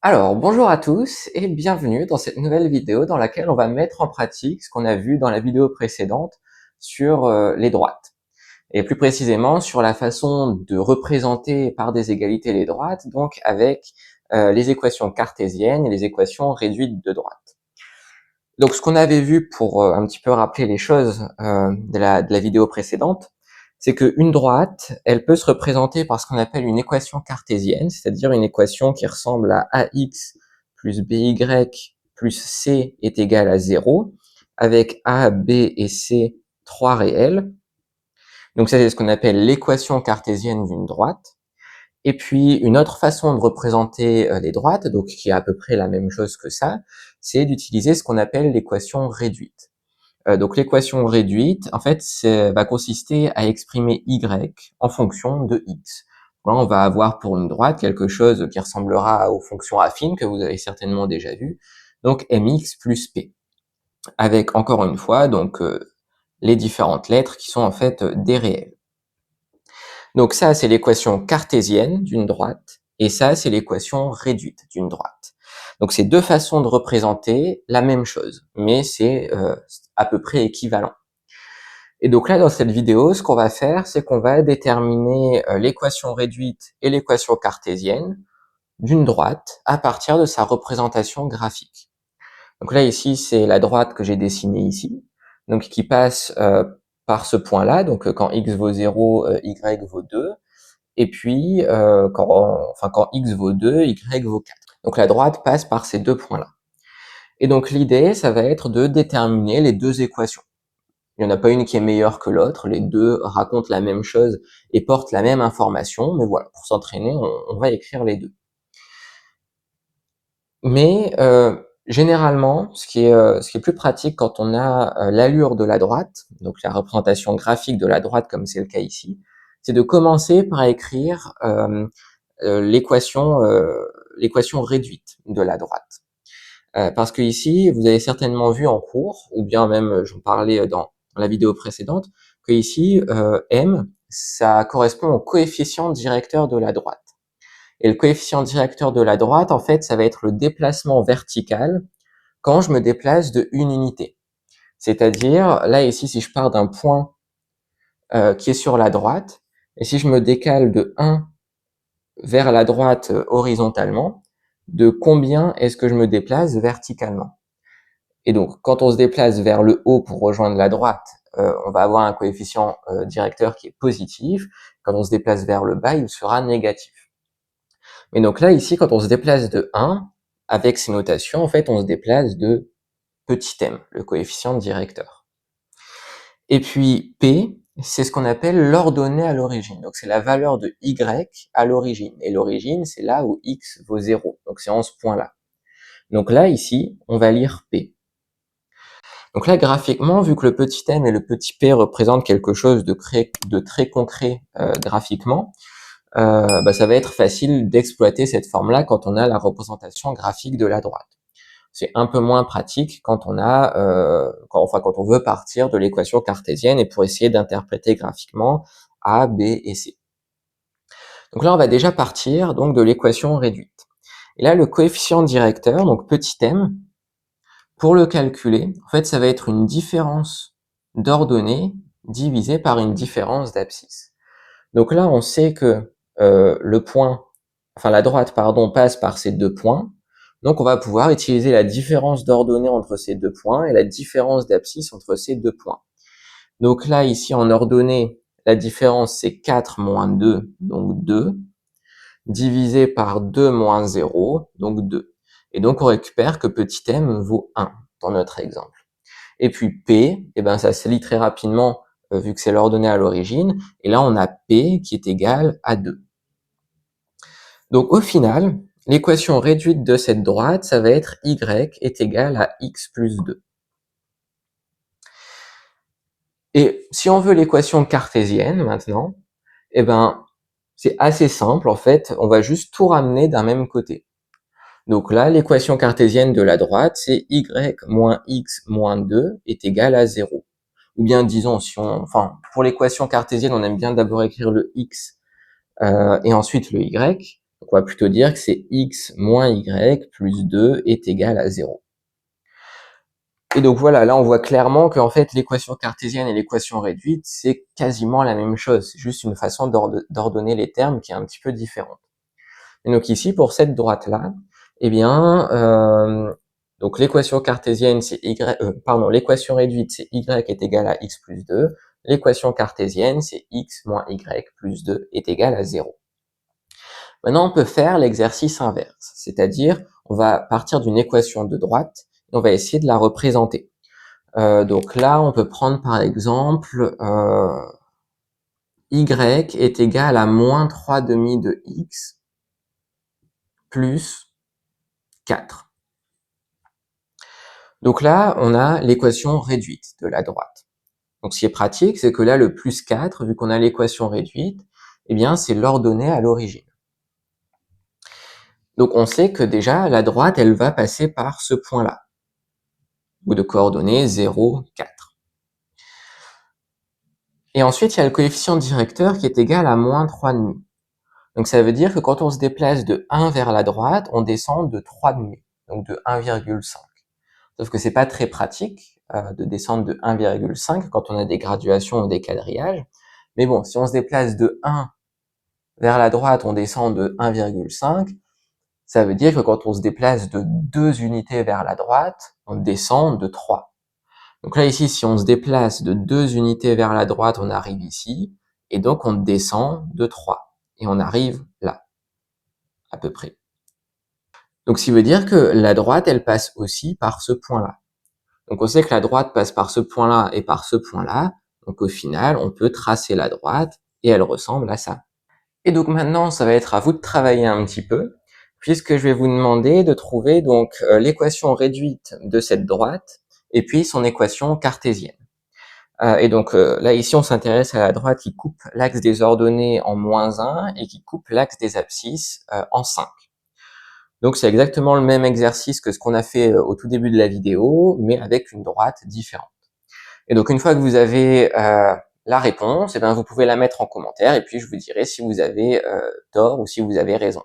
Alors, bonjour à tous et bienvenue dans cette nouvelle vidéo dans laquelle on va mettre en pratique ce qu'on a vu dans la vidéo précédente sur les droites. Et plus précisément sur la façon de représenter par des égalités les droites, donc avec les équations cartésiennes et les équations réduites de droite. Donc ce qu'on avait vu pour un petit peu rappeler les choses de la vidéo précédente, c'est qu'une droite, elle peut se représenter par ce qu'on appelle une équation cartésienne, c'est-à-dire une équation qui ressemble à ax plus by plus c est égal à 0, avec a, b et c trois réels. Donc ça, c'est ce qu'on appelle l'équation cartésienne d'une droite. Et puis une autre façon de représenter les droites, donc qui est à peu près la même chose que ça, c'est d'utiliser ce qu'on appelle l'équation réduite. Donc l'équation réduite, en fait, va consister à exprimer y en fonction de x. Là, on va avoir pour une droite quelque chose qui ressemblera aux fonctions affines que vous avez certainement déjà vues, donc mx plus p, avec encore une fois donc les différentes lettres qui sont en fait des réels. Donc ça, c'est l'équation cartésienne d'une droite, et ça, c'est l'équation réduite d'une droite. Donc c'est deux façons de représenter la même chose, mais c'est à peu près équivalent. Et donc là, dans cette vidéo, ce qu'on va faire, c'est qu'on va déterminer l'équation réduite et l'équation cartésienne d'une droite à partir de sa représentation graphique. Donc là, ici, c'est la droite que j'ai dessinée ici, donc qui passe par ce point-là, donc quand x vaut 0, y vaut 2, et puis quand x vaut 2, y vaut 4. Donc la droite passe par ces deux points-là. Et donc l'idée, ça va être de déterminer les deux équations. Il n'y en a pas une qui est meilleure que l'autre, les deux racontent la même chose et portent la même information, mais voilà, pour s'entraîner, on va écrire les deux. Mais généralement, ce qui est plus pratique quand on a l'allure de la droite, donc la représentation graphique de la droite comme c'est le cas ici, c'est de commencer par écrire l'équation réduite de la droite. Parce que ici, vous avez certainement vu en cours, ou bien même j'en parlais dans la vidéo précédente, que ici, m, ça correspond au coefficient directeur de la droite. Et le coefficient directeur de la droite, en fait, ça va être le déplacement vertical quand je me déplace de une unité. C'est-à-dire, là ici, si je pars d'un point qui est sur la droite, et si je me décale de 1 vers la droite horizontalement, de combien est-ce que je me déplace verticalement? Et donc, quand on se déplace vers le haut pour rejoindre la droite, on va avoir un coefficient directeur qui est positif. Quand on se déplace vers le bas, il sera négatif. Mais donc là, ici, quand on se déplace de 1, avec ces notations, en fait, on se déplace de petit m, le coefficient directeur. Et puis P, c'est ce qu'on appelle l'ordonnée à l'origine. Donc c'est la valeur de y à l'origine. Et l'origine, c'est là où x vaut 0. Donc c'est en ce point-là. Donc là, ici, on va lire P. Donc là, graphiquement, vu que le petit m et le petit p représentent quelque chose de très concret graphiquement, ça va être facile d'exploiter cette forme-là quand on a la représentation graphique de la droite. C'est un peu moins pratique quand on quand on veut partir de l'équation cartésienne et pour essayer d'interpréter graphiquement A, B et C. Donc là, on va déjà partir donc de l'équation réduite. Et là, le coefficient directeur, donc petit m, pour le calculer, en fait, ça va être une différence d'ordonnée divisée par une différence d'abscisse. Donc là, on sait que la droite, passe par ces deux points. Donc on va pouvoir utiliser la différence d'ordonnée entre ces deux points et la différence d'abscisse entre ces deux points. Donc là, ici, en ordonnée, la différence, c'est 4 moins 2, donc 2, divisé par 2 moins 0, donc 2. Et donc on récupère que petit m vaut 1 dans notre exemple. Et puis P, ça se lit très rapidement vu que c'est l'ordonnée à l'origine. Et là, on a P qui est égal à 2. Donc au final, l'équation réduite de cette droite, ça va être y est égal à x plus 2. Et si on veut l'équation cartésienne maintenant, c'est assez simple en fait, on va juste tout ramener d'un même côté. Donc là, l'équation cartésienne de la droite, c'est y moins x moins 2 est égal à 0. Ou bien disons, pour l'équation cartésienne, on aime bien d'abord écrire le x et ensuite le y. Donc, on va plutôt dire que c'est x moins y plus 2 est égal à 0. Et donc voilà, là on voit clairement qu'en fait l'équation cartésienne et l'équation réduite, c'est quasiment la même chose. C'est juste une façon d'ordonner les termes qui est un petit peu différente. Et donc ici, pour cette droite-là, eh bien, donc l'équation cartésienne, c'est l'équation réduite, c'est y est égal à x plus 2. L'équation cartésienne, c'est x moins y plus 2 est égal à 0. Maintenant, on peut faire l'exercice inverse, c'est-à-dire, on va partir d'une équation de droite, et on va essayer de la représenter. Donc là, on peut prendre par exemple, y est égal à moins 3 demi de x plus 4. Donc là, on a l'équation réduite de la droite. Donc ce qui est pratique, c'est que là, le plus 4, vu qu'on a l'équation réduite, eh bien, c'est l'ordonnée à l'origine. Donc on sait que déjà, la droite, elle va passer par ce point-là, ou de coordonnées 0, 4. Et ensuite, il y a le coefficient directeur qui est égal à moins 3,5. Donc ça veut dire que quand on se déplace de 1 vers la droite, on descend de 3,5, donc de 1,5. Sauf que c'est pas très pratique de descendre de 1,5 quand on a des graduations ou des quadrillages. Mais bon, si on se déplace de 1 vers la droite, on descend de 1,5. Ça veut dire que quand on se déplace de 2 unités vers la droite, on descend de 3. Donc là, ici, si on se déplace de 2 unités vers la droite, on arrive ici. Et donc, on descend de 3. Et on arrive là, à peu près. Donc, ce qui veut dire que la droite, elle passe aussi par ce point-là. Donc, on sait que la droite passe par ce point-là et par ce point-là. Donc, au final, on peut tracer la droite et elle ressemble à ça. Et donc maintenant, ça va être à vous de travailler un petit peu, puisque je vais vous demander de trouver donc l'équation réduite de cette droite et puis son équation cartésienne. Et donc là, ici, on s'intéresse à la droite qui coupe l'axe des ordonnées en -1 et qui coupe l'axe des abscisses en 5. Donc c'est exactement le même exercice que ce qu'on a fait au tout début de la vidéo, mais avec une droite différente. Et donc une fois que vous avez la réponse, eh bien, vous pouvez la mettre en commentaire et puis je vous dirai si vous avez tort ou si vous avez raison.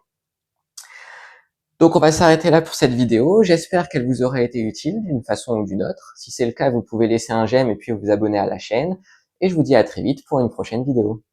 Donc on va s'arrêter là pour cette vidéo. J'espère qu'elle vous aura été utile d'une façon ou d'une autre. Si c'est le cas, vous pouvez laisser un j'aime et puis vous abonner à la chaîne. Et je vous dis à très vite pour une prochaine vidéo.